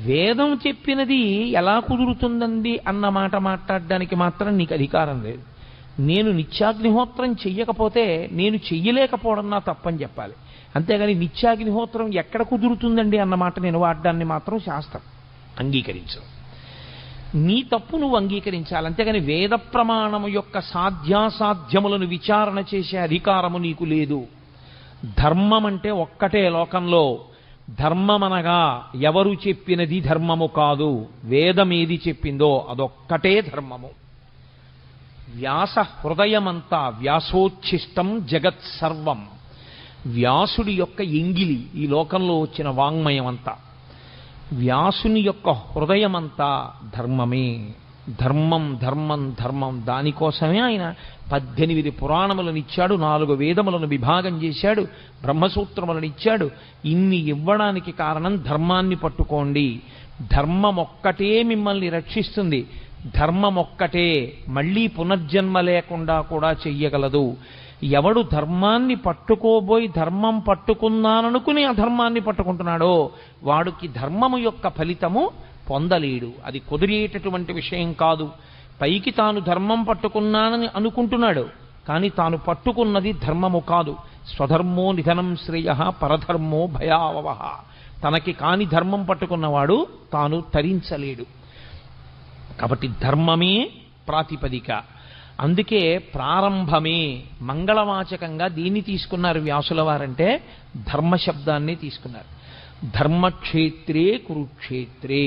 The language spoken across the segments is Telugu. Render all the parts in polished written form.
వేదం చెప్పినది ఎలా కుదురుతుందండి అన్న మాట మాట్లాడడానికి మాత్రం నీకు అధికారం లేదు. నేను నిత్యాగ్నిహోత్రం చెయ్యకపోతే నేను చెయ్యలేకపోవడం నా తప్పని చెప్పాలి. అంతేగాని నిత్యాగ్నిహోత్రం ఎక్కడ కుదురుతుందండి అన్న మాట నేను వాడడాన్ని మాత్రం శాస్త్రం అంగీకరించు. నీ తప్పు నువ్వు అంగీకరించాలి. అంతేగాని వేద ప్రమాణము యొక్క సాధ్యాసాధ్యములను విచారణ చేసే అధికారము నీకు లేదు. ధర్మం అంటే ఒక్కటే లోకంలో. ధర్మమనగా ఎవరు చెప్పినది ధర్మము కాదు, వేదమేది చెప్పిందో అదొక్కటే ధర్మము. వ్యాస హృదయమంతా వ్యాసోచ్ఛిష్టం జగత్ సర్వం. వ్యాసుడి యొక్క ఎంగిలి ఈ లోకంలో వచ్చిన వాంగ్మయం అంతా. వ్యాసుని యొక్క హృదయమంతా ధర్మమే. ధర్మం ధర్మం ధర్మం. దానికోసమే ఆయన 18 పురాణములను ఇచ్చాడు, 4 వేదములను విభాగం చేశాడు, బ్రహ్మసూత్రములను ఇచ్చాడు. ఇన్ని ఇవ్వడానికి కారణం ధర్మాన్ని పట్టుకోండి. ధర్మం ఒక్కటే మిమ్మల్ని రక్షిస్తుంది. ధర్మం ఒక్కటే మళ్ళీ పునర్జన్మ లేకుండా కూడా చెయ్యగలదు. ఎవడు ధర్మాన్ని పట్టుకోబోయి ధర్మం పట్టుకున్నాననుకుని అధర్మాన్ని పట్టుకుంటున్నాడో వాడికి ధర్మము యొక్క ఫలితము పొందలేడు. అది కుదిరేటటువంటి విషయం కాదు. పైకి తాను ధర్మం పట్టుకున్నానని అనుకుంటున్నాడు, కానీ తాను పట్టుకున్నది ధర్మము కాదు. స్వధర్మో నిధనం శ్రేయ పరధర్మో భయావహ. తనకి కాని ధర్మం పట్టుకున్నవాడు తాను తరించలేడు. కాబట్టి ధర్మమే ప్రాతిపదిక. అందుకే ప్రారంభమే మంగళవాచకంగా దీన్ని తీసుకున్నారు వ్యాసుల వారంటే ధర్మశబ్దాన్ని తీసుకున్నారు. ధర్మక్షేత్రే కురుక్షేత్రే.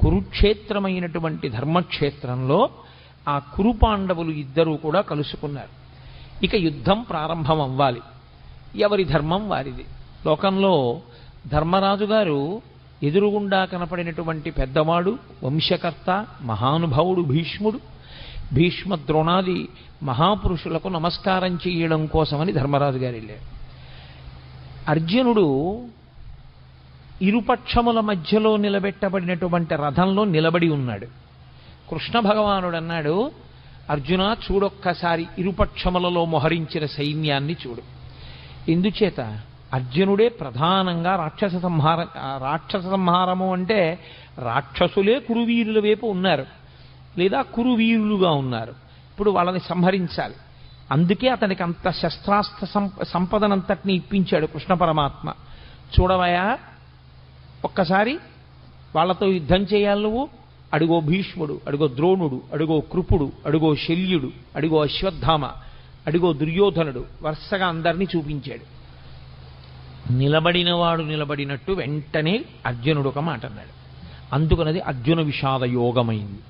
కురుక్షేత్రమైనటువంటి ధర్మక్షేత్రంలో ఆ కురుపాండవులు ఇద్దరూ కూడా కలుసుకున్నారు. ఇక యుద్ధం ప్రారంభం అవ్వాలి. ఎవరి ధర్మం వారిది. లోకంలో ధర్మరాజు గారు ఎదురుగుండా కనపడినటువంటి పెద్దవాడు, వంశకర్త, మహానుభావుడు భీష్ముడు. భీష్మ ద్రోణాది మహాపురుషులకు నమస్కారం చేయడం కోసమని ధర్మరాజు గారు వెళ్ళారు. అర్జునుడు ఇరుపక్షముల మధ్యలో నిలబెట్టబడినటువంటి రథంలో నిలబడి ఉన్నాడు. కృష్ణ భగవానుడు అన్నాడు, అర్జున చూడొక్కసారి ఇరుపక్షములలో మోహరించిన సైన్యాన్ని చూడు. ఎందుచేత అర్జునుడే ప్రధానంగా రాక్షస సంహారము అంటే రాక్షసులే కురువీరుల వైపు ఉన్నారు, లేదా కురువీరులుగా ఉన్నారు. ఇప్పుడు వాళ్ళని సంహరించాలి. అందుకే అతనికి అంత శస్త్రాస్త్ర సంపదనంతటిని ఇప్పించాడు కృష్ణ పరమాత్మ. చూడవయా, ఒక్కసారి వాళ్ళతో యుద్ధం చేయాలి నువ్వు. అడుగో భీష్ముడు, అడుగో ద్రోణుడు, అడుగో కృపుడు, అడుగో శల్యుడు, అడుగో అశ్వత్థామ, అడుగో దుర్యోధనుడు, వరుసగా అందరినీ చూపించాడు. నిలబడినవాడు నిలబడినట్టు వెంటనే అర్జునుడు ఒక మాట అన్నాడు. అందుకనది అర్జున విషాద యోగమైంది.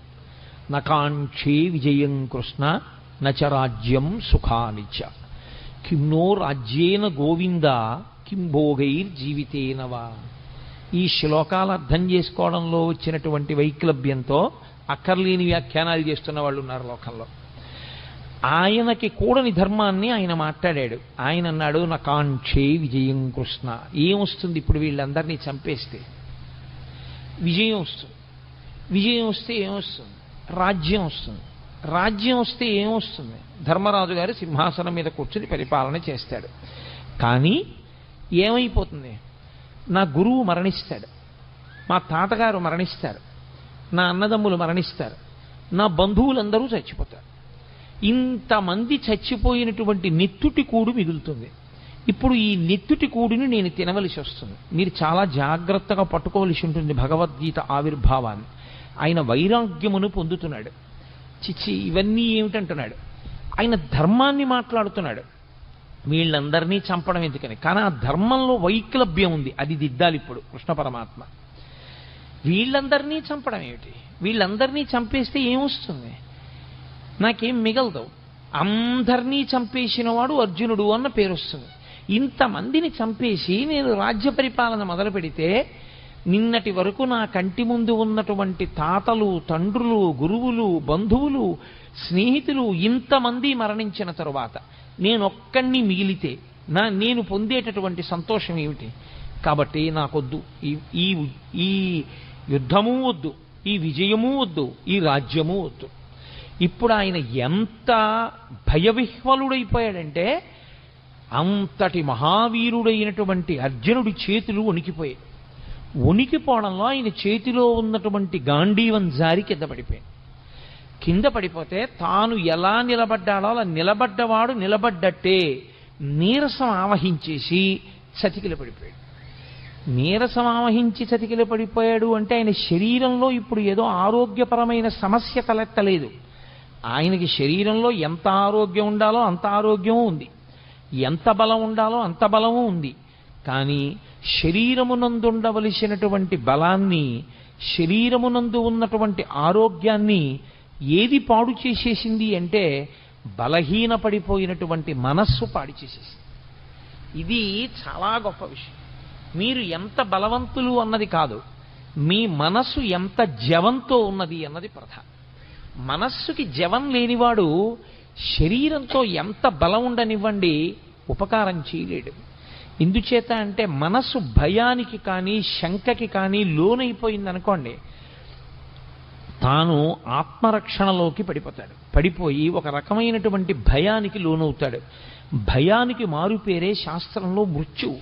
నకాంక్షే విజయం కృష్ణ నచ రాజ్యం సుఖానిచ కిన్నో రాజ్యేన గోవింద కిం భోగైర్జీవితేనవా. ఈ శ్లోకాలు అర్థం చేసుకోవడంలో వచ్చినటువంటి వైక్లభ్యంతో అక్కర్లేని వ్యాఖ్యానాలు చేస్తున్న వాళ్ళు ఉన్నారు లోకంలో. ఆయనకి కూడని ధర్మాన్ని ఆయన మాట్లాడాడు. ఆయన అన్నాడు, నకాంక్షే విజయం కృష్ణ. ఏమొస్తుంది ఇప్పుడు వీళ్ళందరినీ చంపేస్తే? విజయం వస్తుంది. విజయం వస్తే ఏమొస్తుంది? రాజ్యం వస్తుంది. రాజ్యం వస్తే ఏమొస్తుంది? ధర్మరాజు గారు సింహాసనం మీద కూర్చుని పరిపాలన చేస్తాడు. కానీ ఏమైపోతుంది? నా గురువు మరణిస్తాడు, మా తాతగారు మరణిస్తారు, నా అన్నదమ్ములు మరణిస్తారు, నా బంధువులందరూ చచ్చిపోతారు. ఇంతమంది చచ్చిపోయినటువంటి నెత్తుటి కూడు మిగులుతుంది. ఇప్పుడు ఈ నెత్తుటి కూడిని నేను తినవలసి వస్తుంది. మీరు చాలా జాగ్రత్తగా పట్టుకోవలసి ఉంటుంది భగవద్గీత ఆవిర్భావాన్ని. ఆయన వైరాగ్యమును పొందుతున్నాడు. చిచ్చి ఇవన్నీ ఏమిటంటున్నాడు. ఆయన ధర్మాన్ని మాట్లాడుతున్నాడు. వీళ్ళందరినీ చంపడం ఎందుకని? కానీ ఆ ధర్మంలో వైక్లభ్యం ఉంది, అది దిద్దాలి ఇప్పుడు కృష్ణ పరమాత్మ. వీళ్ళందరినీ చంపడం ఏమిటి? వీళ్ళందరినీ చంపేస్తే ఏమొస్తుంది? నాకేం మిగలదు. అందరినీ చంపేసిన వాడు అర్జునుడు అన్న పేరు వస్తుంది. ఇంతమందిని చంపేసి నేను రాజ్య పరిపాలన మొదలు పెడితే నిన్నటి వరకు నా కంటి ముందు ఉన్నటువంటి తాతలు, తండ్రులు, గురువులు, బంధువులు, స్నేహితులు ఇంతమంది మరణించిన తరువాత నేనొక్కడిని మిగిలితే నేను పొందేటటువంటి సంతోషం ఏమిటి? కాబట్టి నాకొద్దు ఈ యుద్ధము వద్దు, ఈ విజయము వద్దు, ఈ రాజ్యము వద్దు. ఇప్పుడు ఆయన ఎంత భయవిహ్వలుడైపోయాడంటే అంతటి మహావీరుడైనటువంటి అర్జునుడి చేతులు వణికిపోయాయి. వణికిపోవడంలో ఆయన చేతిలో ఉన్నటువంటి గాంధీవం జారి కింద పడిపోయింది. కింద పడిపోతే తాను ఎలా నిలబడ్డాడో అలా నిలబడ్డవాడు నిలబడ్డట్టే నీరసం ఆవహించేసి చతికిల పడిపోయాడు. నీరసం ఆవహించి చతికిల పడిపోయాడు అంటే ఆయన శరీరంలో ఇప్పుడు ఏదో ఆరోగ్యపరమైన సమస్య తలెత్తలేదు. ఆయనకి శరీరంలో ఎంత ఆరోగ్యం ఉండాలో అంత ఆరోగ్యము ఉంది, ఎంత బలం ఉండాలో అంత బలము ఉంది. కానీ శరీరమునందుండవలసినటువంటి బలాన్ని, శరీరమునందు ఉన్నటువంటి ఆరోగ్యాన్ని ఏది పాడు చేసేసింది అంటే బలహీనపడిపోయినటువంటి మనస్సు పాడు చేసేసింది. ఇది చాలా గొప్ప విషయం. మీరు ఎంత బలవంతులు అన్నది కాదు, మీ మనస్సు ఎంత జవంతో ఉన్నది అన్నది ప్రధానం. మనస్సుకి జవం లేనివాడు శరీరంతో ఎంత బలం ఉండనివ్వండి ఉపకారం చేయలేడు. ఎందుచేత అంటే మనస్సు భయానికి కానీ శంకకి కానీ లోనైపోయిందనుకోండి, తాను ఆత్మరక్షణలోకి పడిపోతాడు. పడిపోయి ఒక రకమైనటువంటి భయానికి లోనవుతాడు. భయానికి మారుపేరే శాస్త్రంలో మృత్యు.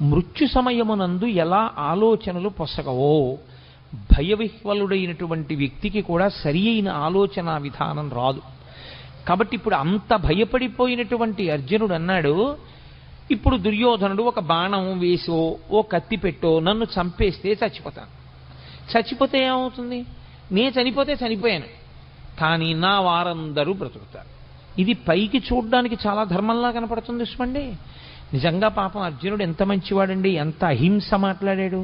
మృత్యు సమయమునందు ఎలా ఆలోచనలు పొసగవో భయవిహ్వలుడైనటువంటి వ్యక్తికి కూడా సరి అయిన ఆలోచన విధానం రాదు. కాబట్టి ఇప్పుడు అంత భయపడిపోయినటువంటి అర్జునుడు అన్నాడు, ఇప్పుడు దుర్యోధనుడు ఒక బాణం వేసో ఓ కత్తి పెట్టో నన్ను చంపేస్తే చచ్చిపోతాను. చచ్చిపోతే ఏమవుతుంది? నే చనిపోతే చనిపోయాను, కానీ నా వారందరూ బ్రతుకుతారు. ఇది పైకి చూడడానికి చాలా ధర్మంలా కనపడుతుంది చూసుకోండి. నిజంగా పాపం అర్జునుడు ఎంత మంచివాడండి, ఎంత అహింస మాట్లాడాడు.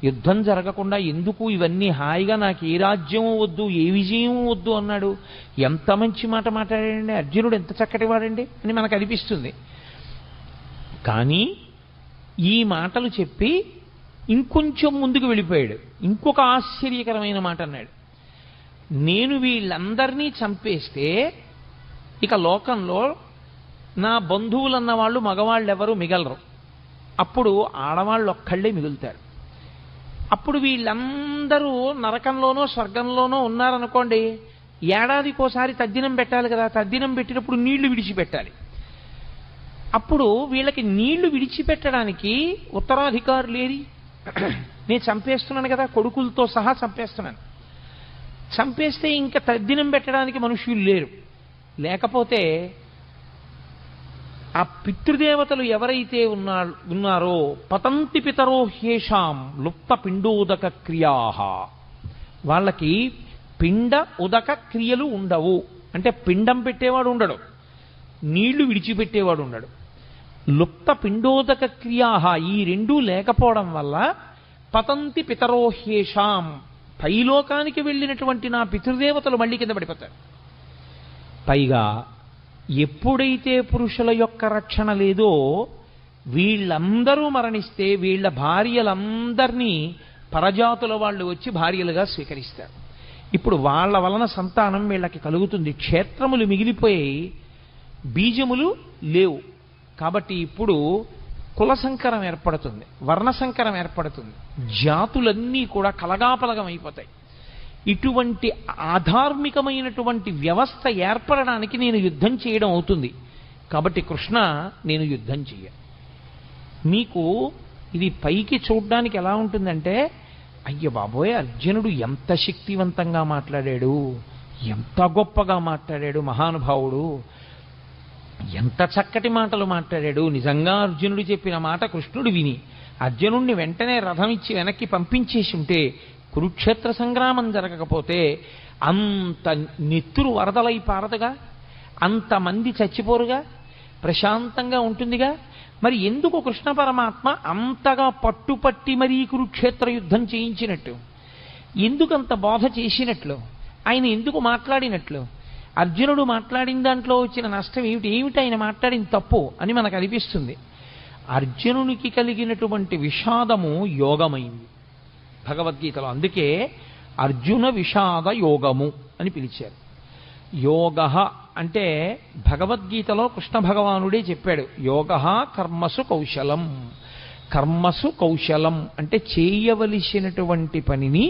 యుద్ధం జరగకుండా ఎందుకు ఇవన్నీ హాయిగా నాకు ఏ రాజ్యము వద్దు ఏ విజయం వద్దు అన్నాడు. ఎంత మంచి మాట మాట్లాడాడండి అర్జునుడు, ఎంత చక్కటి వాడండి అని మనకు అనిపిస్తుంది. కానీ ఈ మాటలు చెప్పి ఇంకొంచెం ముందుకు వెళ్ళిపోయాడు. ఇంకొక ఆశ్చర్యకరమైన మాట అన్నాడు, నేను వీళ్ళందరినీ చంపేస్తే ఇక లోకంలో నా బంధువులన్న వాళ్ళు మగవాళ్ళు ఎవరు మిగలరు, అప్పుడు ఆడవాళ్ళు ఒక్కళ్ళే మిగులుతారు. అప్పుడు వీళ్ళందరూ నరకంలోనో స్వర్గంలోనో ఉన్నారనుకోండి, ఏడాదికోసారి తద్దినం పెట్టాలి కదా, తద్దినం పెట్టినప్పుడు నీళ్లు విడిచిపెట్టాలి. అప్పుడు వీళ్ళకి నీళ్లు విడిచిపెట్టడానికి ఉత్తరాధికారులు ఏరి, నేను చంపేస్తున్నాను కదా, కొడుకులతో సహా చంపేస్తున్నాను. చంపేస్తే ఇంకా తద్దినం పెట్టడానికి మనుషులు లేరు. లేకపోతే ఆ పితృదేవతలు ఎవరైతే ఉన్నారో పతంతి పితరో హ్యేషాం లుప్త పిండోదక క్రియా, వాళ్ళకి పిండ ఉదక క్రియలు ఉండవు. అంటే పిండం పెట్టేవాడు ఉండడు, నీళ్లు విడిచిపెట్టేవాడు ఉండడు. లుప్త పిండోదక క్రియా, ఈ రెండూ లేకపోవడం వల్ల పతంతి పితరో హ్యేషాం, పైలోకానికి వెళ్ళినటువంటి నా పితృదేవతలు మళ్ళీ కింద పడిపోతారు. పైగా ఎప్పుడైతే పురుషుల యొక్క రక్షణ లేదో వీళ్ళందరూ మరణిస్తే వీళ్ళ భార్యలందరినీ పరజాతుల వాళ్ళు వచ్చి భార్యలుగా స్వీకరిస్తారు. ఇప్పుడు వాళ్ళ వలన సంతానం వీళ్ళకి కలుగుతుంది. క్షేత్రములు మిగిలిపోయి బీజములు లేవు. కాబట్టి ఇప్పుడు కుల సంకరం ఏర్పడుతుంది, వర్ణ సంకరం ఏర్పడుతుంది, జాతులన్నీ కూడా కలగాపలగం అయిపోతాయి. ఇటువంటి ఆధార్మికమైనటువంటి వ్యవస్థ ఏర్పడడానికి నేను యుద్ధం చేయడం అవుతుంది. కాబట్టి కృష్ణ నేను యుద్ధం చెయ్య. మీకు ఇది పైకి చూడడానికి ఎలా ఉంటుందంటే, అయ్య బాబోయ్ అర్జునుడు ఎంత శక్తివంతంగా మాట్లాడాడు, ఎంత గొప్పగా మాట్లాడాడు మహానుభావుడు, ఎంత చక్కటి మాటలు మాట్లాడాడు. నిజంగా అర్జునుడు చెప్పిన మాట కృష్ణుడు విని అర్జునుడిని వెంటనే రథం ఇచ్చి వెనక్కి పంపించేసి ఉంటే కురుక్షేత్ర సంగ్రామం జరగకపోతే అంత నెత్తురు వరదలై పారదుగా, అంతమంది చచ్చిపోరుగా, ప్రశాంతంగా ఉంటుందిగా. మరి ఎందుకు కృష్ణ పరమాత్మ అంతగా పట్టుపట్టి మరీ కురుక్షేత్ర యుద్ధం చేయించినట్టు, ఎందుకంత బోధ చేసినట్లు, ఆయన ఎందుకు మాట్లాడినట్లు? అర్జునుడు మాట్లాడిన దాంట్లో వచ్చిన నష్టం ఏమిటి ఆయన మాట్లాడిన తప్పు అని మనకు అనిపిస్తుంది. అర్జునునికి కలిగినటువంటి విషాదము యోగమైంది భగవద్గీతలో. అందుకే అర్జున విషాద యోగము అని పిలిచారు. యోగ అంటే భగవద్గీతలో కృష్ణ భగవానుడే చెప్పాడు, యోగ కర్మసు కౌశలం. కర్మసు కౌశలం అంటే చేయవలసినటువంటి పనిని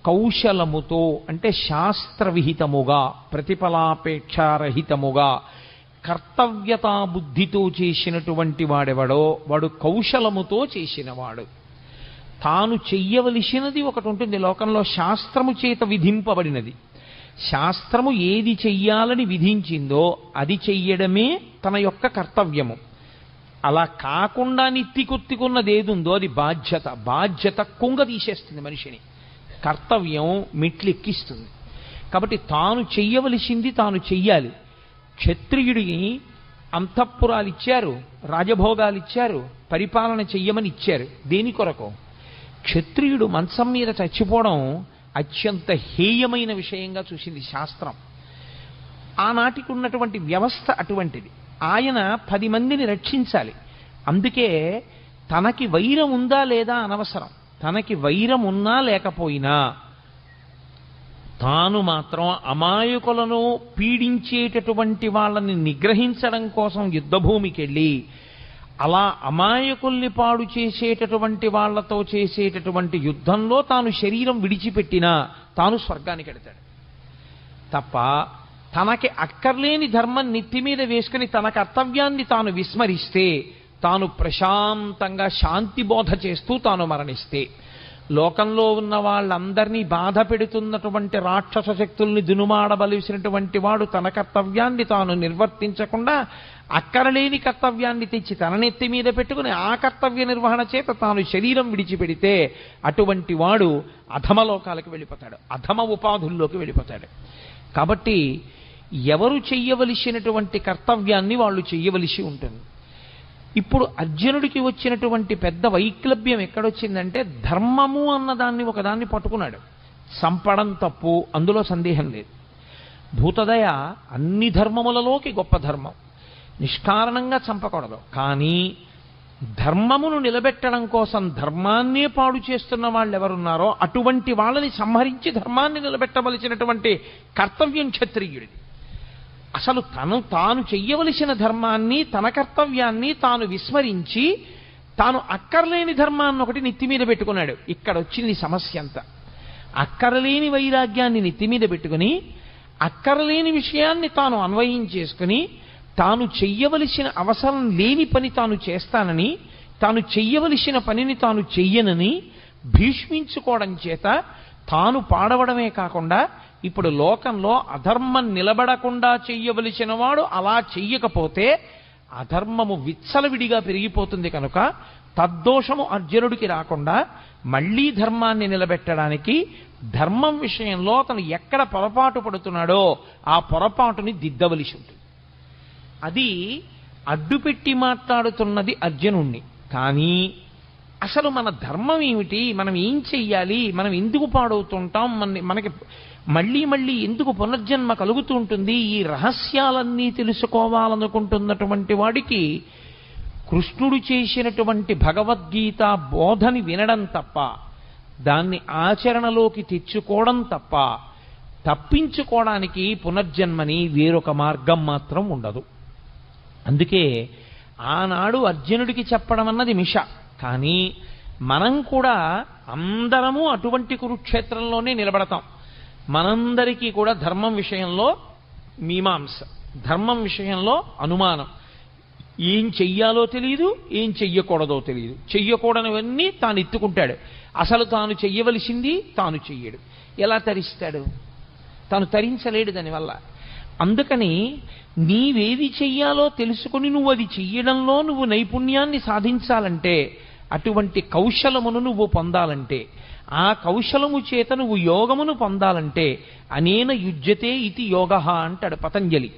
కౌశలముతో, అంటే శాస్త్రవిహితముగా, ప్రతిఫలాపేక్షారహితముగా, కర్తవ్యతా బుద్ధితో చేసినటువంటి వాడెవడో వాడు కౌశలముతో చేసినవాడు. తాను చెయ్యవలసినది ఒకటి ఉంటుంది లోకంలో, శాస్త్రము చేత విధింపబడినది. శాస్త్రము ఏది చెయ్యాలని విధించిందో అది చెయ్యడమే తన యొక్క కర్తవ్యము. అలా కాకుండా నిత్తికొత్తికున్నది ఏదుందో అది బాధ్యత. బాధ్యత కుంగ తీసేస్తుంది మనిషిని, కర్తవ్యం మెట్లెక్కిస్తుంది. కాబట్టి తాను చెయ్యవలసింది తాను చెయ్యాలి. క్షత్రియుడిని అంతఃపురాలు ఇచ్చారు, రాజభోగాలు ఇచ్చారు, పరిపాలన చెయ్యమని ఇచ్చారు. దేని కొరకు? క్షత్రియుడు మంచం మీద చచ్చిపోవడం అత్యంత హేయమైన విషయంగా చూసింది శాస్త్రం. ఆనాటికి ఉన్నటువంటి వ్యవస్థ అటువంటిది. ఆయన 10 మందిని రక్షించాలి. అందుకే తనకి వైరం ఉందా లేదా అనవసరం. తనకి వైరం ఉన్నా లేకపోయినా తాను మాత్రం అమాయకులను పీడించేటటువంటి వాళ్ళని నిగ్రహించడం కోసం యుద్ధభూమికి వెళ్ళి అలా అమాయకుల్ని పాడు చేసేటటువంటి వాళ్లతో చేసేటటువంటి యుద్ధంలో తాను శరీరం విడిచిపెట్టినా తాను స్వర్గానికి వెడతాడు తప్ప, తనకి అక్కర్లేని ధర్మం నెత్తి మీద వేసుకుని తన కర్తవ్యాన్ని తాను విస్మరిస్తే, తాను ప్రశాంతంగా శాంతి బోధ చేస్తూ తాను మరణిస్తే, లోకంలో ఉన్న వాళ్ళందరినీ బాధ పెడుతున్నటువంటి రాక్షస శక్తుల్ని దునుమాడవలసినటువంటి వాడు తన కర్తవ్యాన్ని తాను నిర్వర్తించకుండా అక్కరలేని కర్తవ్యాన్ని తెచ్చి తన నెత్తి మీద పెట్టుకుని ఆ కర్తవ్య నిర్వహణ చేత తాను శరీరం విడిచిపెడితే అటువంటి వాడు అధమలోకాలకు వెళ్ళిపోతాడు, అధమ ఉపాధుల్లోకి వెళ్ళిపోతాడు. కాబట్టి ఎవరు చెయ్యవలసినటువంటి కర్తవ్యాన్ని వాళ్ళు చెయ్యవలసి ఉంటుంది. ఇప్పుడు అర్జునుడికి వచ్చినటువంటి పెద్ద వైక్లభ్యం ఎక్కడొచ్చిందంటే, ధర్మము అన్నదాన్ని ఒకదాన్ని పట్టుకున్నాడు. చంపడం తప్పు, అందులో సందేహం లేదు. భూతదయ అన్ని ధర్మములలోకి గొప్ప ధర్మం, నిష్కారణంగా చంపకూడదు. కానీ ధర్మమును నిలబెట్టడం కోసం ధర్మాన్నే పాడు చేస్తున్న వాళ్ళు ఎవరున్నారో అటువంటి వాళ్ళని సంహరించి ధర్మాన్ని నిలబెట్టవలసినటువంటి కర్తవ్యం క్షత్రియుడిది. అసలు తాను చెయ్యవలసిన ధర్మాన్ని, తన కర్తవ్యాన్ని తాను విస్మరించి తాను అక్కర్లేని ధర్మాన్ని ఒకటి నెత్తి మీద పెట్టుకున్నాడు. ఇక్కడ వచ్చింది సమస్య అంతా. అక్కరలేని వైరాగ్యాన్ని నెత్తి మీద పెట్టుకుని అక్కరలేని విషయాన్ని తాను అన్వయం చేసుకుని తాను చెయ్యవలసిన అవసరం లేని పని తాను చేస్తానని, తాను చెయ్యవలసిన పనిని తాను చెయ్యనని భీష్మించుకోవడం చేత తాను పాడవడమే కాకుండా ఇప్పుడు లోకంలో అధర్మం నిలబడకుండా చెయ్యవలసిన వాడు అలా చెయ్యకపోతే అధర్మము విచ్చలవిడిగా పెరిగిపోతుంది. కనుక తద్దోషము అర్జునుడికి రాకుండా మళ్లీ ధర్మాన్ని నిలబెట్టడానికి ధర్మం విషయంలో అతను ఎక్కడ పొరపాటు పడుతున్నాడో ఆ పొరపాటుని దిద్దవలసి ఉంటుంది. అది అడ్డుపెట్టి మాట్లాడుతున్నది అర్జునుణ్ణి. కానీ అసలు మన ధర్మం ఏమిటి, మనం ఏం చెయ్యాలి, మనం ఎందుకు పాడవుతుంటాం, మనకి మళ్ళీ మళ్ళీ ఎందుకు పునర్జన్మ కలుగుతూ ఉంటుంది, ఈ రహస్యాలన్నీ తెలుసుకోవాలనుకుంటున్నటువంటి వాడికి కృష్ణుడు చేసినటువంటి భగవద్గీత బోధని వినడం తప్ప, దాన్ని ఆచరణలోకి తెచ్చుకోవడం తప్ప తప్పించుకోవడానికి పునర్జన్మని వేరొక మార్గం మాత్రం ఉండదు. అందుకే ఆనాడు అర్జునుడికి చెప్పడం అన్నది మిష. కానీ మనం కూడా అందరము అటువంటి కురుక్షేత్రంలోనే నిలబడతాం. మనందరికీ కూడా ధర్మం విషయంలో మీమాంస, ధర్మం విషయంలో అనుమానం. ఏం చెయ్యాలో తెలియదు, ఏం చెయ్యకూడదో తెలియదు. చెయ్యకూడనివన్నీ తాను ఎత్తుకుంటాడు. అసలు తాను చెయ్యవలసింది తాను చెయ్యడు. ఎలా తరిస్తాడు? తాను తరించలేడు దానివల్ల. అందుకని నీవేది చెయ్యాలో తెలుసుకుని నువ్వు అది చెయ్యడంలో నువ్వు నైపుణ్యాన్ని సాధించాలంటే, అటువంటి కౌశలమును నువ్వు పొందాలంటే, ఆ కౌశలము చేత నువ్వు యోగమును పొందాలంటే అనేన యుజ్యతే ఇది యోగః అంటాడు పతంజలి.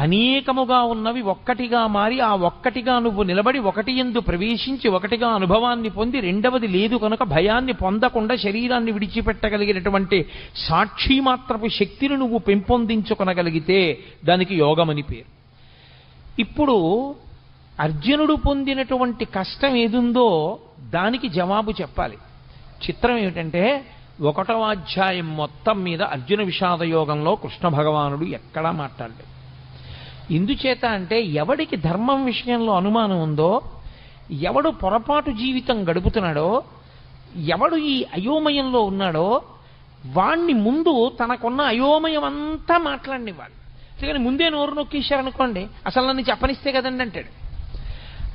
అనేకముగా ఉన్నవి ఒక్కటిగా మారి ఆ ఒక్కటిగా నువ్వు నిలబడి ఒకటి యందు ప్రవేశించి ఒకటిగా అనుభవాన్ని పొంది రెండవది లేదు కనుక భయాన్ని పొందకుండా శరీరాన్ని విడిచిపెట్టగలిగినటువంటి సాక్షి మాత్రపు శక్తిని నువ్వు పెంపొందించుకొనగలిగితే దానికి యోగమని పేరు. ఇప్పుడు అర్జునుడు పొందినటువంటి కష్టం ఏదుందో దానికి జవాబు చెప్పాలి. చిత్రం ఏమిటంటే 1వ అధ్యాయం మొత్తం మీద అర్జున విషాద యోగంలో కృష్ణ భగవానుడు ఎక్కడా మాట్లాడలేదు. ఎందుచేత అంటే ఎవడికి ధర్మం విషయంలో అనుమానం ఉందో, ఎవడు పొరపాటు జీవితం గడుపుతున్నాడో, ఎవడు ఈ అయోమయంలో ఉన్నాడో వాణ్ణి ముందు తనకున్న అయోమయం అంతా మాట్లాడినివ్వాలి. అందుకని ముందే నోరు నొక్కేశారనుకోండి, అసలు నన్ను చెప్పనిస్తే కదండి అంటాడు.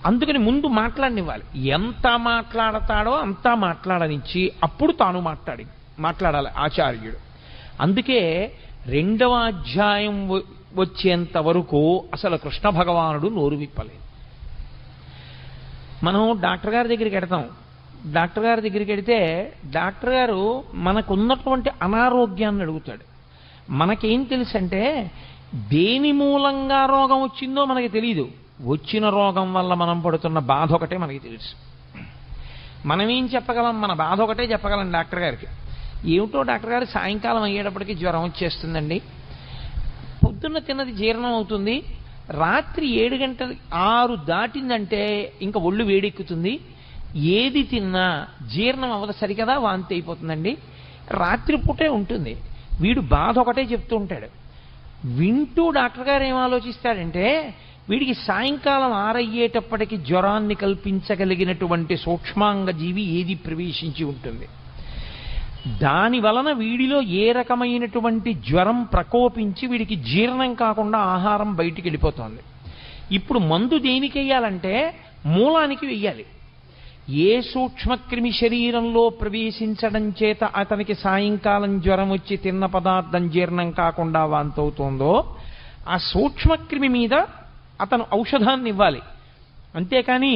అందుకని ముందు మాట్లాడనివ్వాలి. ఎంత మాట్లాడతాడో అంతా మాట్లాడనిచ్చి అప్పుడు తాను మాట్లాడాలి ఆచార్యుడు. అందుకే 2వ అధ్యాయం వచ్చేంత వరకు అసలు కృష్ణ భగవానుడు నోరు విప్పలేదు. మనం డాక్టర్ గారి దగ్గరికి వెడతాం. డాక్టర్ గారి దగ్గరికి వెడితే డాక్టర్ గారు మనకున్నటువంటి అనారోగ్యాన్ని అడుగుతాడు. మనకేం తెలుసు అంటే దేని మూలంగా రోగం వచ్చిందో మనకి తెలియదు. వచ్చిన రోగం వల్ల మనం పడుతున్న బాధ ఒకటే మనకి తెలుసు. మనమేం చెప్పగలం? మన బాధ ఒకటే చెప్పగలం డాక్టర్ గారికి. ఏమిటో డాక్టర్ గారు సాయంకాలం అయ్యేటప్పటికి జ్వరం వచ్చేస్తుందండి, పొద్దున్న తిన్నది జీర్ణం అవుతుంది, రాత్రి 7 గంటలు 6 దాటిందంటే ఇంకా ఒళ్ళు వేడెక్కుతుంది, ఏది తిన్నా జీర్ణం అవ్వదు, సరికదా వాంతి అయిపోతుందండి, రాత్రిపూటే ఉంటుంది. వీడు బాధ ఒకటే చెప్తూ ఉంటాడు. వింటూ డాక్టర్ గారు ఏం ఆలోచిస్తాడంటే వీడికి సాయంకాలం 6 అయ్యేటప్పటికి జ్వరాన్ని కల్పించగలిగినటువంటి సూక్ష్మాంగ జీవి ఏది ప్రవేశించి ఉంటుంది, దాని వలన వీడిలో ఏ రకమైనటువంటి జ్వరం ప్రకోపించి వీడికి జీర్ణం కాకుండా ఆహారం బయటికి వెళ్ళిపోతుంది. ఇప్పుడు మందు దేనికి వెయ్యాలంటే మూలానికి వెయ్యాలి. ఏ సూక్ష్మక్రిమి శరీరంలో ప్రవేశించడం చేత అతనికి సాయంకాలం జ్వరం వచ్చి తిన్న పదార్థం జీర్ణం కాకుండా వాంతవుతోందో ఆ సూక్ష్మక్రిమి మీద అతను ఔషధాన్ని ఇవ్వాలి. అంతేకాని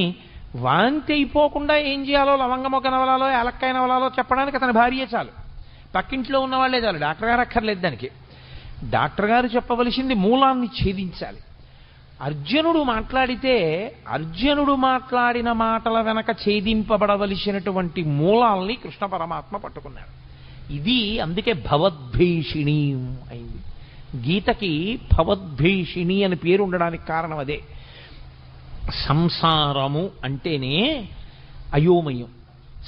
వాంతి అయిపోకుండా ఏం చేయాలో లవంగమొగ్గ నవలాలో యాలక్కాయ నవలాలో చెప్పడానికి అతని భార్యే చాలు, పక్కింట్లో ఉన్న వాళ్ళే చాలు, డాక్టర్ గారు అక్కర్లేదు దానికి. డాక్టర్ గారు చెప్పవలసింది మూలాన్ని ఛేదించాలి. అర్జునుడు మాట్లాడితే అర్జునుడు మాట్లాడిన మాటల వెనక ఛేదింపబడవలసినటువంటి మూలాల్ని కృష్ణ పరమాత్మ పట్టుకున్నాడు. ఇది అందుకే భవద్భీషిణి అయింది. గీతకి భవద్భీషిణి అని పేరు ఉండడానికి కారణం అదే. సంసారము అంటేనే అయోమయం,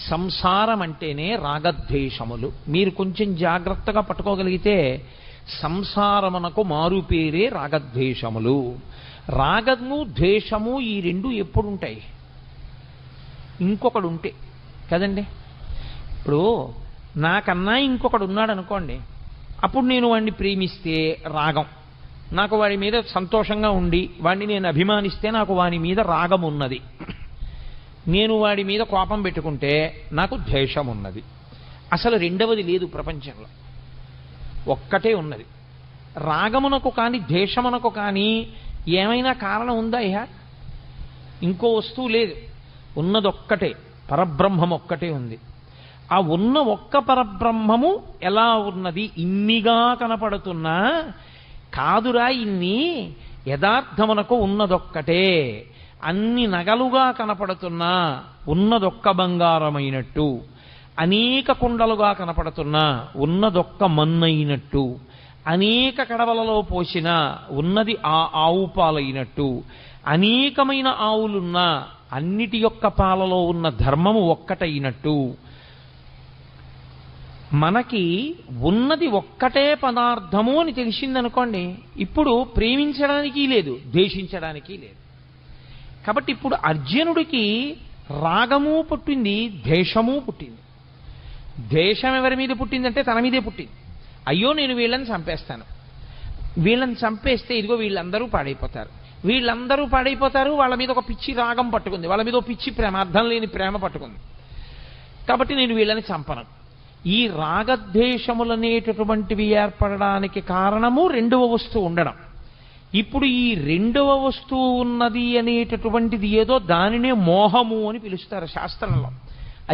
సంసారం అంటేనే రాగద్వేషములు. మీరు కొంచెం జాగ్రత్తగా పట్టుకోగలిగితే సంసారమునకు మారు పేరే రాగద్వేషములు. రాగము ద్వేషము ఈ రెండు ఎప్పుడుంటాయి? ఇంకొకడు ఉంటే కదండి. ఇప్పుడు నాకన్నా ఇంకొకడు ఉన్నాడు అనుకోండి, అప్పుడు నేను వాడిని ప్రేమిస్తే రాగం, నాకు వాడి మీద సంతోషంగా ఉండి వాడిని నేను అభిమానిస్తే నాకు వాడి మీద రాగం ఉన్నది. నేను వాడి మీద కోపం పెట్టుకుంటే నాకు ద్వేషం ఉన్నది. అసలు రెండవది లేదు ప్రపంచంలో, ఒక్కటే ఉన్నది. రాగమునకు కానీ ద్వేషమునకు కానీ ఏమైనా కారణం ఉందా? ఇంకో వస్తువు లేదు, ఉన్నదొక్కటే, పరబ్రహ్మం ఒక్కటే ఉంది. ఆ ఉన్న ఒక్క పరబ్రహ్మము ఎలా ఉన్నది? ఇన్నిగా కనపడుతున్నా కాదురా, ఇన్ని యథార్థమునకు ఉన్నదొక్కటే. అన్ని నగలుగా కనపడుతున్నా ఉన్నదొక్క బంగారమైనట్టు, అనేక కుండలుగా కనపడుతున్నా ఉన్నదొక్క మన్నైనట్టు, అనేక కడవలలో పోసిన ఉన్నది ఆ ఆవు పాలైనట్టు, అనేకమైన ఆవులున్నా అన్నిటి యొక్క పాలలో ఉన్న ధర్మము ఒక్కటైనట్టు, మనకి ఉన్నది ఒక్కటే పదార్థము అని తెలిసిందనుకోండి, ఇప్పుడు ప్రేమించడానికి లేదు, ద్వేషించడానికి లేదు. కాబట్టి ఇప్పుడు అర్జునుడికి రాగము పుట్టింది, ద్వేషము పుట్టింది. ద్వేషం ఎవరి మీద పుట్టిందంటే తన మీదే పుట్టింది. అయ్యో నేను వీళ్ళని చంపేస్తాను, వీళ్ళని చంపేస్తే ఇదిగో వీళ్ళందరూ పాడైపోతారు, వీళ్ళందరూ పాడైపోతారు, వాళ్ళ మీద ఒక పిచ్చి రాగం పట్టుకుంది, వాళ్ళ మీద ఒక పిచ్చి ప్రేమ, అర్థం లేని ప్రేమ పట్టుకుంది, కాబట్టి నేను వీళ్ళని చంపను. ఈ రాగద్వేషములనేటటువంటివి ఏర్పడడానికి కారణము రెండవ వస్తువు ఉండడం. ఇప్పుడు ఈ రెండవ వస్తువు ఉన్నది అనేటటువంటిది ఏదో, దానినే మోహము అని పిలుస్తారు శాస్త్రంలో.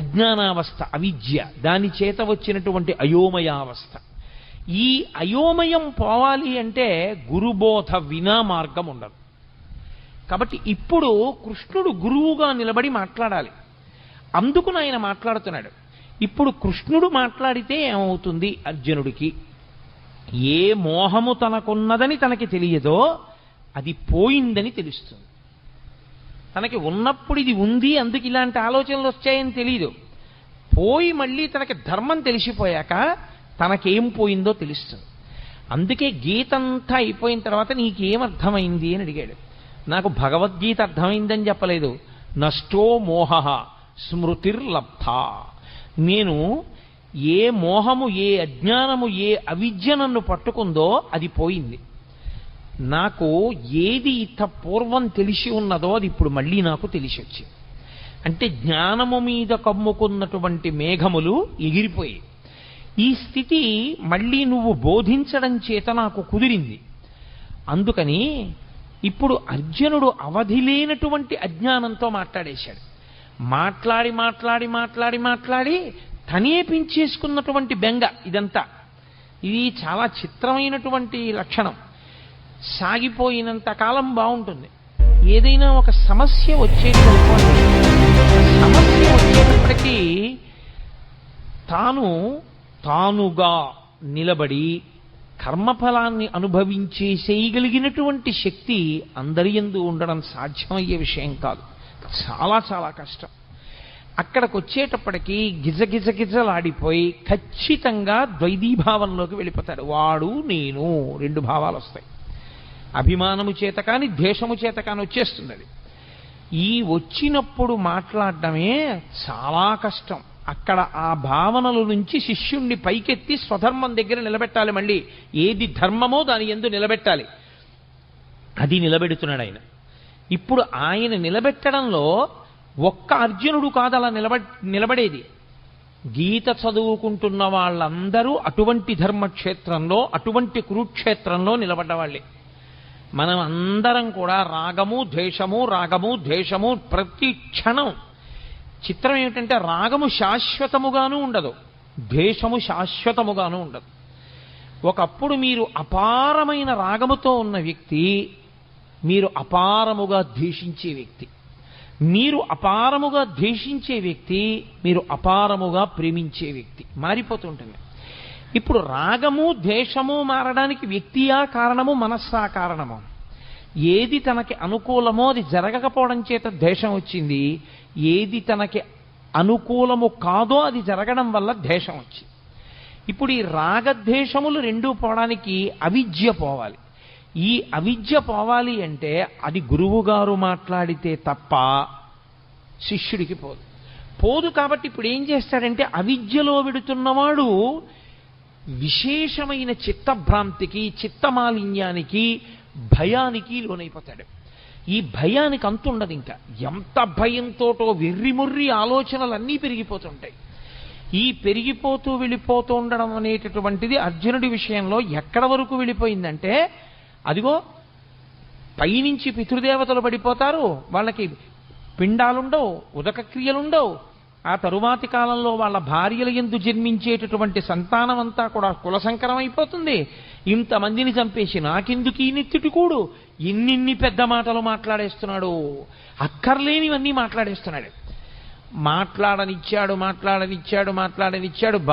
అజ్ఞానావస్థ, అవిద్య, దాని చేత వచ్చినటువంటి అయోమయావస్థ. ఈ అయోమయం పోవాలి అంటే గురుబోధ వినా మార్గం ఉండదు. కాబట్టి ఇప్పుడు కృష్ణుడు గురువుగా నిలబడి మాట్లాడాలి. అందుకు ఆయన మాట్లాడుతున్నాడు. ఇప్పుడు కృష్ణుడు మాట్లాడితే ఏమవుతుంది? అర్జునుడికి ఏ మోహము తనకున్నదని తనకి తెలియదో అది పోయిందని తెలుస్తుంది. తనకి ఉన్నప్పుడు ఇది ఉంది, అందుకు ఇలాంటి ఆలోచనలు వచ్చాయని తెలియదు. పోయి మళ్ళీ తనకి ధర్మం తెలిసిపోయాక తనకేం పోయిందో తెలుస్తుంది. అందుకే గీతంతా అయిపోయిన తర్వాత నీకేమర్థమైంది అని అడిగాడు. నాకు భగవద్గీత అర్థమైందని చెప్పలేదు. నష్టో మోహ స్మృతిర్లబ్ధ. నేను ఏ మోహము, ఏ అజ్ఞానము, ఏ అవిద్య నన్ను పట్టుకుందో అది పోయింది. నాకు ఏది ఇంత పూర్వం తెలిసి ఉన్నదో అది ఇప్పుడు మళ్ళీ నాకు తెలిసి వచ్చింది. అంటే జ్ఞానము మీద కమ్ముకున్నటువంటి మేఘములు ఎగిరిపోయి ఈ స్థితి మళ్ళీ నువ్వు బోధించడం చేత నాకు కుదిరింది. అందుకని ఇప్పుడు అర్జునుడు అవధి లేనటువంటి అజ్ఞానంతో మాట్లాడేశాడు. మాట్లాడి మాట్లాడి మాట్లాడి మాట్లాడి తనే పెంచేసుకున్నటువంటి బెంగ ఇదంతా. ఇది చాలా చిత్రమైనటువంటి లక్షణం. సాగిపోయినంత కాలం బాగుంటుంది. ఏదైనా ఒక సమస్య వచ్చేటప్పటికీ తానుగా నిలబడి కర్మఫలాన్ని అనుభవించేసేయగలిగినటువంటి శక్తి అందరి యందు ఉండడం సాధ్యమయ్యే విషయం కాదు. చాలా చాలా కష్టం. అక్కడికి వచ్చేటప్పటికీ గిజగిజగిజలాడిపోయి ఖచ్చితంగా ద్వైతీభావంలోకి వెళ్ళిపోతాడు. వాడు నేను రెండు భావాలు వస్తాయి. అభిమానము చేత కానీ ద్వేషము చేత కానీ వచ్చేస్తుంది అది. ఈ వచ్చినప్పుడు మాట్లాడడమే చాలా కష్టం. అక్కడ ఆ భావనల నుంచి శిష్యుణ్ణి పైకెత్తి స్వధర్మం దగ్గర నిలబెట్టాలి. మళ్ళీ ఏది ధర్మమో దాని యందు నిలబెట్టాలి. అది నిలబెడుతున్నాడు ఆయన. ఇప్పుడు ఆయన నిలబెట్టడంలో ఒక్క అర్జునుడు కాదు అలా నిలబడేది. గీత చదువుకుంటున్న వాళ్ళందరూ అటువంటి ధర్మక్షేత్రంలో, అటువంటి కురుక్షేత్రంలో నిలబడ్డవాళ్ళే. మనం అందరం కూడా రాగము ద్వేషము ప్రతి క్షణం. చిత్రం ఏమిటంటే రాగము శాశ్వతముగాను ఉండదు, ద్వేషము శాశ్వతముగాను ఉండదు. ఒకప్పుడు మీరు అపారమైన రాగముతో ఉన్న వ్యక్తి మీరు అపారముగా ద్వేషించే వ్యక్తి, మీరు అపారముగా ద్వేషించే వ్యక్తి మీరు అపారముగా ప్రేమించే వ్యక్తి మారిపోతుంటుంది. ఇప్పుడు రాగము ద్వేషము మారడానికి వ్యక్తియా కారణము, మనస్సా కారణము? ఏది తనకి అనుకూలమో అది జరగకపోవడం చేత ద్వేషం వచ్చింది, ఏది తనకి అనుకూలము కాదో అది జరగడం వల్ల ద్వేషం వచ్చింది. ఇప్పుడు ఈ రాగద్వేషములు రెండూ పోవడానికి అవిద్య పోవాలి. ఈ అవిద్య పోవాలి అంటే అది గురువుగారు మాట్లాడితే తప్ప శిష్యుడికి పోదు. కాబట్టి ఇప్పుడు ఏం చేస్తాడంటే అవిద్యలో విడుతున్నవాడు విశేషమైన చిత్తభ్రాంతికి, చిత్తమాలిన్యానికి, భయానికి లోనైపోతాడు. ఈ భయానికి అంతుండదు. ఇంకా ఎంత భయంతోటో వెర్రిముర్రి ఆలోచనలన్నీ పెరిగిపోతుంటాయి. ఈ పెరిగిపోతూ వెళ్ళిపోతూ ఉండడం అనేటటువంటిది అర్జునుడి విషయంలో ఎక్కడ వరకు వెళ్ళిపోయిందంటే, అదిగో పైనుంచి పితృదేవతలు పడిపోతారు, వాళ్ళకి పిండాలుండవు, ఉదక క్రియలుండవు. ఆ తరువాతి కాలంలో వాళ్ళ భార్యల యందు జన్మించేటటువంటి సంతానం అంతా కూడా కులసంకరం అయిపోతుంది. ఇంతమందిని చంపేసి నాకెందుకు ఈ నెత్తిటికూడు, ఇన్నిన్ని పెద్ద మాటలు మాట్లాడేస్తున్నాడు, అక్కర్లేనివన్నీ మాట్లాడేస్తున్నాడు. మాట్లాడనిచ్చాడు,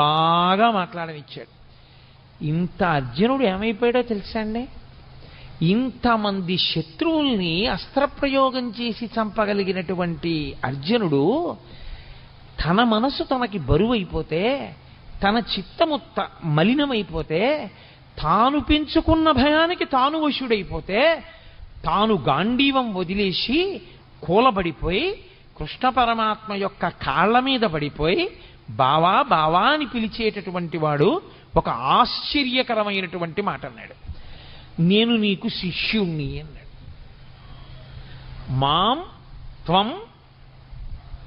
బాగా మాట్లాడనిచ్చాడు. ఇంత అర్జునుడు ఏమైపోయాడో తెలుసా అండి? ఇంతమంది శత్రువుల్ని అస్త్రప్రయోగం చేసి చంపగలిగినటువంటి అర్జునుడు తన మనసు తనకి బరువైపోతే, తన చిత్తము మలినమైపోతే, తాను పెంచుకున్న భయానికి తాను వశుడైపోతే, తాను గాంధీవం వదిలేసి కూలబడిపోయి కృష్ణ పరమాత్మ యొక్క కాళ్ల మీద పడిపోయి బావా బావా అని పిలిచేటటువంటి వాడు ఒక ఆశ్చర్యకరమైనటువంటి మాట అన్నాడు. నేను నీకు శిష్యుణ్ణి అన్నాడు. మాం త్వం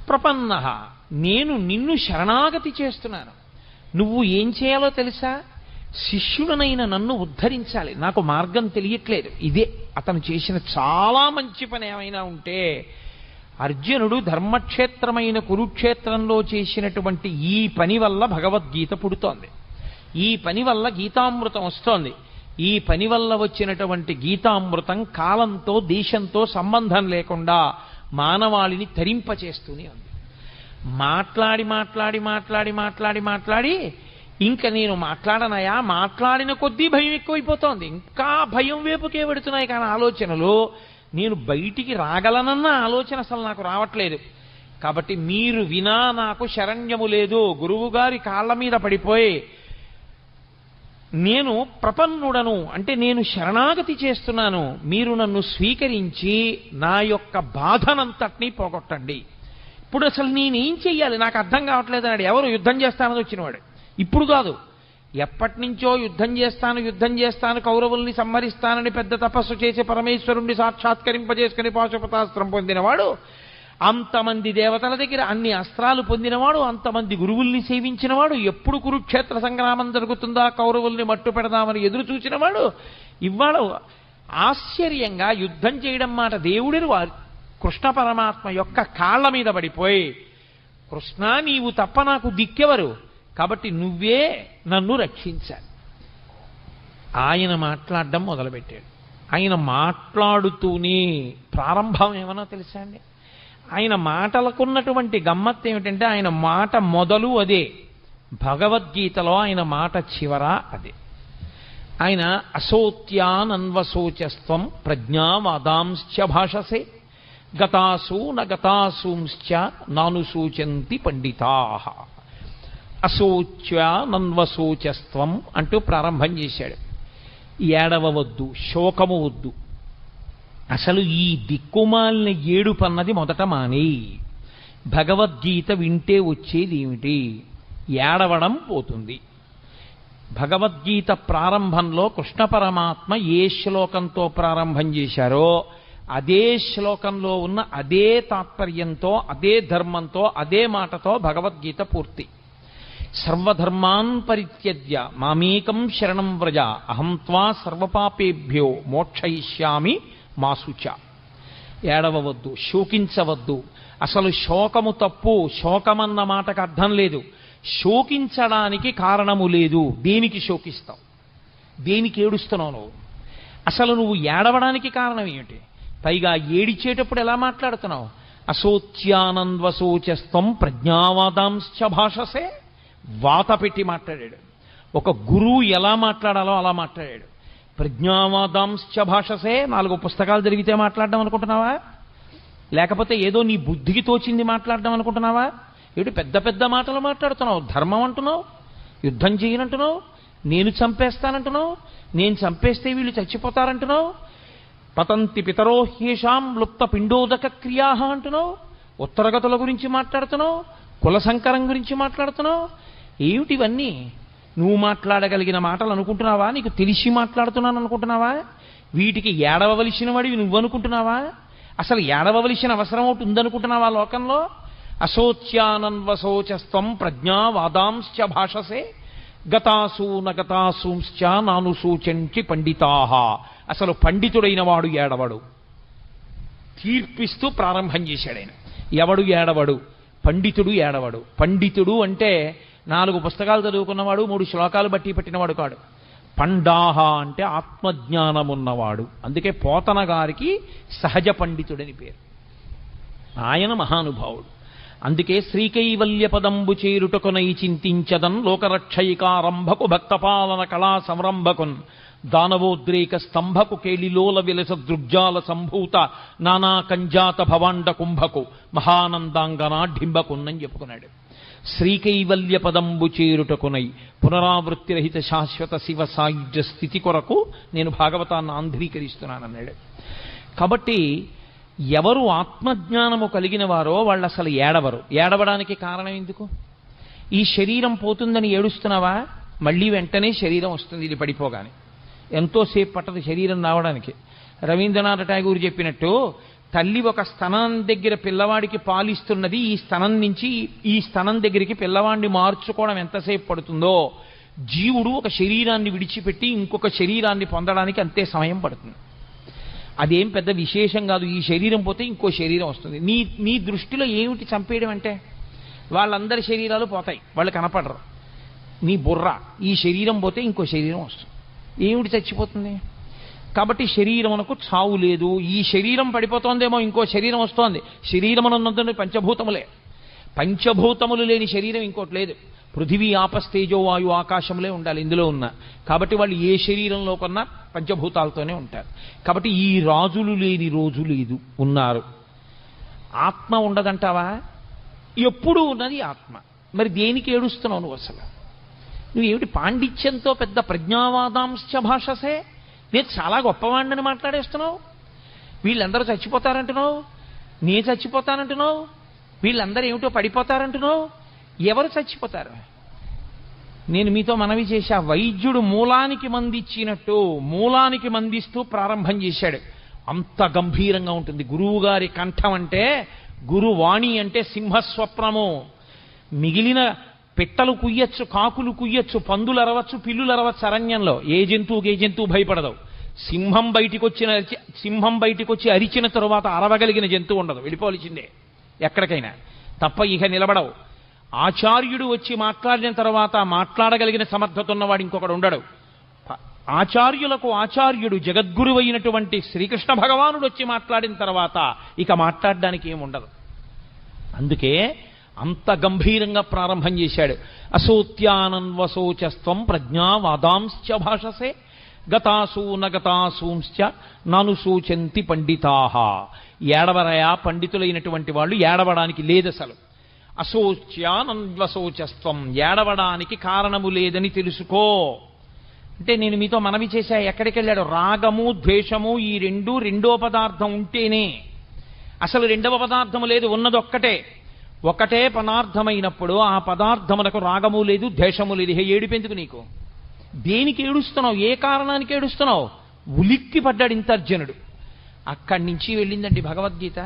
ప్రపన్నః, నేను నిన్ను శరణాగతి చేస్తున్నాను. నువ్వు ఏం చేయాలో తెలుసా? శిష్యుడనైన నన్ను ఉద్ధరించాలి. నాకు మార్గం తెలియట్లేదు. ఇదే అతను చేసిన చాలా మంచి పని. ఏమైనా ఉంటే అర్జునుడు ధర్మక్షేత్రమైన కురుక్షేత్రంలో చేసినటువంటి ఈ పని వల్ల భగవద్గీత పుడుతోంది. ఈ పని వల్ల గీతామృతం వస్తోంది. ఈ పని వల్ల వచ్చినటువంటి గీతామృతం కాలంతో, దేశంతో సంబంధం లేకుండా మానవాళిని తరింపచేస్తూనే ఉంది. మాట్లాడి ఇంకా నేను మాట్లాడనయా, మాట్లాడిన కొద్దీ భయం ఎక్కువైపోతోంది. ఇంకా భయం వైపుకే పెడుతున్నాయి కానీ ఆలోచనలు. నేను బయటికి రాగలనన్న ఆలోచన అసలు నాకు రావట్లేదు. కాబట్టి మీరు వినా నాకు శరణ్యము లేదు. గురువుగారి కాళ్ళ మీద పడిపోయి నేను ప్రపన్నుడను అంటే నేను శరణాగతి చేస్తున్నాను, మీరు నన్ను స్వీకరించి నా యొక్క బాధనంతటినీ పోగొట్టండి. ఇప్పుడు అసలు నేనేం చెయ్యాలి నాకు అర్థం కావట్లేదు అన్నాడు. ఎవరు యుద్ధం చేస్తానని వచ్చినవాడు. ఇప్పుడు కాదు, ఎప్పటి నుంచో యుద్ధం చేస్తాను కౌరవుల్ని సంహరిస్తానని పెద్ద తపస్సు చేసి పరమేశ్వరుణ్ణి సాక్షాత్కరింపజేసుకుని పాశుపతాస్త్రం పొందినవాడు, అంతమంది దేవతల దగ్గర అన్ని అస్త్రాలు పొందినవాడు, అంతమంది గురువుల్ని సేవించినవాడు, ఎప్పుడు కురుక్షేత్ర సంగ్రామం జరుగుతుందా కౌరవుల్ని మట్టు పెడదామని ఎదురు చూసినవాడు, ఇవాళ ఆశ్చర్యంగా యుద్ధం చేయడం మాట దేవుడిని కృష్ణ పరమాత్మ యొక్క కాళ్ల మీద పడిపోయి, కృష్ణ నీవు తప్ప నాకు దిక్కెవరు, కాబట్టి నువ్వే నన్ను రక్షించాలి. ఆయన మాట్లాడడం మొదలుపెట్టాడు. ఆయన మాట్లాడుతూనే ప్రారంభం ఏమన్నా తెలుసా అండి? ఆయన మాటలకున్నటువంటి గమ్మత్తు ఏమిటంటే ఆయన మాట మొదలు అదే, భగవద్గీతలో ఆయన మాట చివర అదే. ఆయన అసోత్యానన్వశోచస్త్వం ప్రజ్ఞావాదాంశ్చ భాషసే గతాసు నగతాసూంశ్చ నానుసూచంతి పండితాః. అశోచ్యానన్వశోచస్త్వం అంటూ ప్రారంభం చేశాడు. ఏడవవద్దు, శోకము వద్దు, అసలు ఈ దిక్కుమాలిన ఏడుపన్నది మొదట మానే. భగవద్గీత వింటే వచ్చేది ఏమిటి? ఏడవడం పోతుంది. భగవద్గీత ప్రారంభంలో కృష్ణ పరమాత్మ ఏ శ్లోకంతో ప్రారంభం చేశారో అదే శ్లోకంలో ఉన్న అదే తాత్పర్యంతో, అదే ధర్మంతో, అదే మాటతో భగవద్గీత పూర్తి. సర్వధర్మాన్ పరిత్యజ్య మామేకం శరణం వ్రజ అహం త్వా సర్వపాపేభ్యో మోక్షయిష్యామి మాసుచ. ఏడవవద్దు, శోకించవద్దు. అసలు శోకము తప్పు. శోకమన్న మాటకు అర్థం లేదు. శోకించడానికి కారణము లేదు. దేనికి శోకిస్తావు? దేనికి ఏడుస్తున్నావు నువ్వు? అసలు నువ్వు ఏడవడానికి కారణం ఏమిటి? పైగా ఏడిచేటప్పుడు ఎలా మాట్లాడుతున్నావు? అశోచ్యానంద్వశోచస్త్వం ప్రజ్ఞావాదాంశ్చ భాషసే. వాత పెట్టి మాట్లాడాడు. ఒక గురువు ఎలా మాట్లాడాలో అలా మాట్లాడాడు. ప్రజ్ఞావాదాంశ్చ భాషసే. 4 పుస్తకాలు జరిగితే మాట్లాడడం అనుకుంటున్నావా? లేకపోతే ఏదో నీ బుద్ధికి తోచింది మాట్లాడడం అనుకుంటున్నావా? ఏడు పెద్ద పెద్ద మాటలు మాట్లాడుతున్నావు. ధర్మం అంటున్నావు, యుద్ధం చేయనంటున్నావు, నేను చంపేస్తానంటున్నావు, నేను చంపేస్తే వీళ్ళు చచ్చిపోతారంటున్నావు, పతంతి పితరో హ్యేషాం లుప్త పిండోదక క్రియా అంటున్నావు, ఉత్తరగతుల గురించి మాట్లాడుతున్నావు, కుల సంకరం గురించి మాట్లాడుతున్నావు. ఏమిటివన్నీ? నువ్వు మాట్లాడగలిగిన మాటలు అనుకుంటున్నావా? నీకు తెలిసి మాట్లాడుతున్నాను అనుకుంటున్నావా? వీటికి ఏడవవలసిన వాడివి నువ్వు అనుకుంటున్నావా? అసలు ఏడవవలసిన అవసరం ఒకటి ఉందనుకుంటున్నావా లోకంలో? అశోచ్యానన్వశోచస్త్వం ప్రజ్ఞావాదాంశ్చ భాషసే గతాసు నగతాసూంశ్చ నానుసూచంచి పండితాః. అసలు పండితుడైన వాడు ఏడవడు. తీర్పిస్తూ ప్రారంభం చేశాడు ఆయన. ఎవడు ఏడవడు? పండితుడు ఏడవడు. పండితుడు అంటే 4 పుస్తకాలు చదువుకున్నవాడు, 3 శ్లోకాలు బట్టి పట్టినవాడు కాడు. పండాహ అంటే ఆత్మజ్ఞానం ఉన్నవాడు. అందుకే పోతన గారికి సహజ పండితుడని పేరు. ఆయన మహానుభావుడు. అందుకే శ్రీకైవల్య పదంబు చేరుటకునై చింతించదన్ లోకరక్షయికారంభకు భక్తపాలన కళా సంరంభకున్ దానవోద్రేక స్తంభకు కేళిలోల విలస దృగ్జాల సంభూత నానా కంజాత భవాండ కుంభకు మహానందాంగనాఢింబకున్నని చెప్పుకున్నాడు. శ్రీకైవల్య పదంబు చేరుటకునై పునరావృత్తిరహిత శాశ్వత శివ సాయుధ్య స్థితి కొరకు నేను భాగవతాన్ని ఆంధ్రీకరిస్తున్నానన్నాడు. కాబట్టి ఎవరు ఆత్మజ్ఞానము కలిగిన వారో వాళ్ళు అసలు ఏడవరు. ఏడవడానికి కారణం ఎందుకు? ఈ శరీరం పోతుందని ఏడుస్తున్నావా? మళ్ళీ వెంటనే శరీరం వస్తుంది. ఇది పడిపోగానే ఎంతోసేపు పట్టదు శరీరం రావడానికి. రవీంద్రనాథ్ ఠాగూర్ చెప్పినట్టు తల్లి ఒక స్తనం దగ్గర పిల్లవాడికి పాలిస్తున్నది, ఈ స్తనం నుంచి ఈ స్తనం దగ్గరికి పిల్లవాడిని మార్చుకోవడం ఎంతసేపు పడుతుందో, జీవుడు ఒక శరీరాన్ని విడిచిపెట్టి ఇంకొక శరీరాన్ని పొందడానికి అంతే సమయం పడుతుంది. అదేం పెద్ద విశేషం కాదు. ఈ శరీరం పోతే ఇంకో శరీరం వస్తుంది. నీ దృష్టిలో ఏమిటి చంపేయడం అంటే? వాళ్ళందరి శరీరాలు పోతాయి, వాళ్ళు కనపడరు. నీ బుర్ర ఈ శరీరం పోతే ఇంకో శరీరం వస్తుంది. ఏమిటి చచ్చిపోతుంది? కాబట్టి శరీరమునకు చావు లేదు. ఈ శరీరం పడిపోతోందేమో, ఇంకో శరీరం వస్తోంది. శరీరమునందు పంచభూతములే. పంచభూతములు లేని శరీరం ఇంకోటి లేదు. పృథివీ ఆపస్తేజో వాయు ఆకాశములే ఉండాలి ఇందులో ఉన్న. కాబట్టి వాళ్ళు ఏ శరీరంలో కొన్నా పంచభూతాలతోనే ఉంటారు. కాబట్టి ఈ రాజులు లేని రోజు లేదు, ఉన్నారు. ఆత్మ ఉండదంటావా? ఎప్పుడు ఉన్నది ఆత్మ. మరి దేనికి ఏడుస్తున్నావు నువ్వు? అసలు నువ్వు ఏమిటి పాండిత్యంతో పెద్ద ప్రజ్ఞావాదాంశ్చ భాషసే, నేను చాలా గొప్పవాడిని మాట్లాడేస్తున్నావు. వీళ్ళందరూ చచ్చిపోతారంటున్నావు, నే చచ్చిపోతానంటున్నావు, వీళ్ళందరూ ఏమిటో పడిపోతారంటున్నావు. ఎవరు చచ్చిపోతారు? నేను మీతో మనవి చేశా, వైద్యుడు మూలానికి మందిచ్చినట్టు మూలానికి మందిస్తూ ప్రారంభం చేశాడు. అంత గంభీరంగా ఉంటుంది గురువు గారి కంఠం. అంటే గురువాణి అంటే సింహస్వప్నము. మిగిలిన పిట్టలు కుయ్యచ్చు, కాకులు కుయ్యచ్చు, పందులు అరవచ్చు, పిల్లులు అరవచ్చు అరణ్యంలో. ఏ జంతువు భయపడదు. సింహం బయటికి వచ్చి అరిచిన తరువాత అరవగలిగిన జంతువు ఉండదు, వెళ్ళిపోవలసిందే ఎక్కడికైనా, తప్ప ఇక నిలబడవు. ఆచార్యుడు వచ్చి మాట్లాడిన తర్వాత మాట్లాడగలిగిన సమర్థత ఉన్నవాడు ఇంకొకడు ఉండడు. ఆచార్యులకు ఆచార్యుడు జగద్గురువు అయినటువంటి శ్రీకృష్ణ భగవానుడు వచ్చి మాట్లాడిన తర్వాత ఇక మాట్లాడడానికి ఏముండదు. అందుకే అంత గంభీరంగా ప్రారంభం చేశాడు. అసోత్యానన్వశోచస్త్వం ప్రజ్ఞావాదాంశ్చ భాషసే గతాసూ నగతాసూంశ్చ నాను సూచంతి పండితాహ. ఏడవరయా పండితులైనటువంటి వాళ్ళు, ఏడవడానికి లేదసలు. అశోచ్యానన్వశోచస్త్వం, ఏడవడానికి కారణము లేదని తెలుసుకో. అంటే నేను మీతో మనవి చేశా, ఎక్కడికి వెళ్ళాడు? రాగము ద్వేషము ఈ రెండో పదార్థం ఉంటేనే. అసలు రెండవ పదార్థము లేదు, ఉన్నది ఒకటే పదార్థమైనప్పుడు ఆ పదార్థమునకు రాగము లేదు ద్వేషము లేదు. ఏడుపెందుకు నీకు? దేనికి ఏడుస్తున్నావు? ఏ కారణానికి ఏడుస్తున్నావు? ఉలిక్కి పడ్డాడు ఇంత అర్జునుడు. అక్కడి నుంచి వెళ్ళిందండి భగవద్గీత.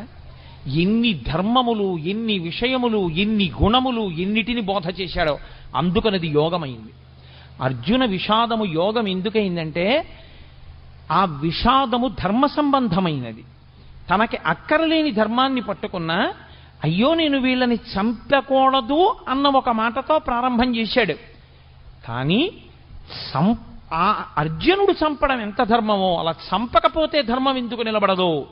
ఎన్ని ధర్మములు, ఎన్ని విషయములు, ఎన్ని గుణములు, ఎన్నిటిని బోధ చేశాడో. అందుకనది యోగమైంది. అర్జున విషాదము యోగం ఎందుకైందంటే ఆ విషాదము ధర్మ సంబంధమైనది. తనకి అక్కరలేని ధర్మాన్ని పట్టుకున్నా, అయ్యో నేను వీళ్ళని చంపకూడదు అన్న ఒక మాటతో ప్రారంభం చేశాడు. కానీ ఆ అర్జునుడు చంపడం ఎంత ధర్మమో అలా చంపకపోతే ధర్మం ఎందుకు నిలబడదో,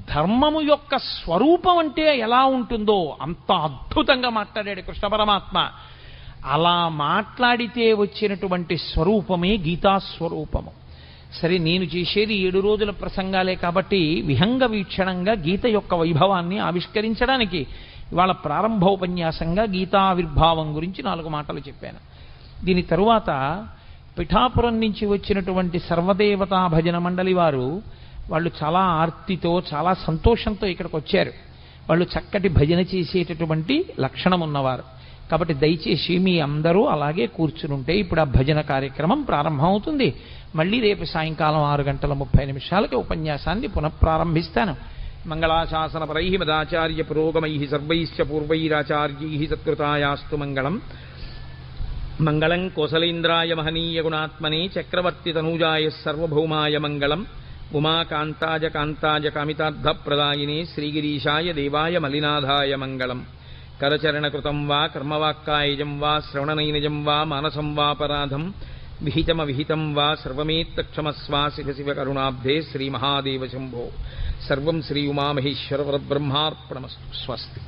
ధర్మము యొక్క స్వరూపం అంటే ఎలా ఉంటుందో అంత అద్భుతంగా మాట్లాడాడు కృష్ణ పరమాత్మ. అలా మాట్లాడితే వచ్చినటువంటి స్వరూపమే గీతాస్వరూపము. సరే, నేను చేసేది 7 రోజుల ప్రసంగాలే కాబట్టి విహంగ వీక్షణంగా గీత యొక్క వైభవాన్ని ఆవిష్కరించడానికి ఇవాళ ప్రారంభోపన్యాసంగా గీతావిర్భావం గురించి 4 మాటలు చెప్పాను. దీని తరువాత పిఠాపురం నుంచి వచ్చినటువంటి సర్వదేవతా భజన మండలి వారు, వాళ్ళు చాలా ఆర్తితో చాలా సంతోషంతో ఇక్కడికి వచ్చారు. వాళ్ళు చక్కటి భజన చేసేటటువంటి లక్షణం ఉన్నవారు. కాబట్టి దయచేసి మీ అందరూ అలాగే కూర్చునుంటే ఇప్పుడు ఆ భజన కార్యక్రమం ప్రారంభమవుతుంది. మళ్ళీ రేపు సాయంకాలం 6:30 ఉపన్యాసాన్ని పునఃప్రారంభిస్తాను. మంగళాశాసనపరై మదాచార్య పురోగమై సర్వైశ్చ పూర్వైరాచార్యై సత్కృతాయాస్తు మంగళం. మంగళం కోసలేంద్రాయ మహనీయ గుణాత్మనే చక్రవర్తి తనూజాయ సర్వభౌమాయ మంగళం. ఉమాకాంతాయ కాంతాయ కామితార్థప్రదాయినే శ్రీగిరీశాయ దేవాయ మలినాథాయ మంగళం. కరచరణకృతం వా కర్మవాక్కాయజం వా శ్రవణనైనజం వా మానసం వాపరాధం విహితమవిహితం వా సర్వమేత్తక్షమస్వా శివ శివ కరుణాబ్ధే శ్రీమహాదేవ శంభో. సర్వం శ్రీ ఉమామహేశ్వర పరబ్రహ్మార్పణమస్తు. స్వస్తి.